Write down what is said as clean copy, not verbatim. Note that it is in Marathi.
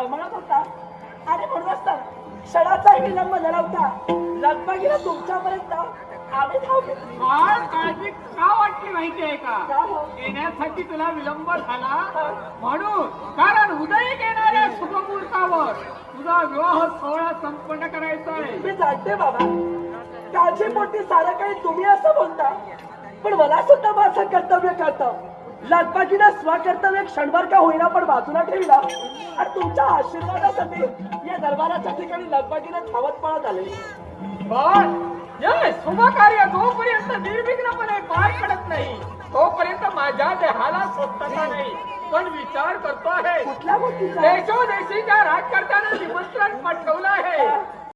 तळमळत होता आणि म्हणूनच तर क्षणाचाही विलंब न लावता लगबगीला तुमच्यापर्यंत आम्ही धाव घेतली. फार काळजी का वाटली माहितीये का? का हो? येण्यासाठी तुला विलंब झाला म्हणून. कारण उदयी येणाऱ्या शुभमुहूर्तावर तुझा विवाह सोहळा संपन्न करायचा आहे. मी जाणते बाबा, काळजीपोटी सारं काही तुम्ही असं बोलता, पण मला सुद्धा माझं कर्तव्य कळतं. लगबगीनं स्वकर्तव्य क्षणभर का होईना पण बाजूला ठेवला आणि तुमच्या आशीर्वादासाठी या दरबाराच्या ठिकाणी लगबगीनं धावत पळत आले. पण हे शुभ कार्य जोपर्यंत निर्विघ्नपणे पार पडत नाही तोपर्यंत माझ्या देहाला स्वच्छता नाही. पण विचार करतो आहे कुठल्या गोष्टीचा? देशोदेशीच्या राजकर्त्यांना निमंत्रण पाठवलं आहे.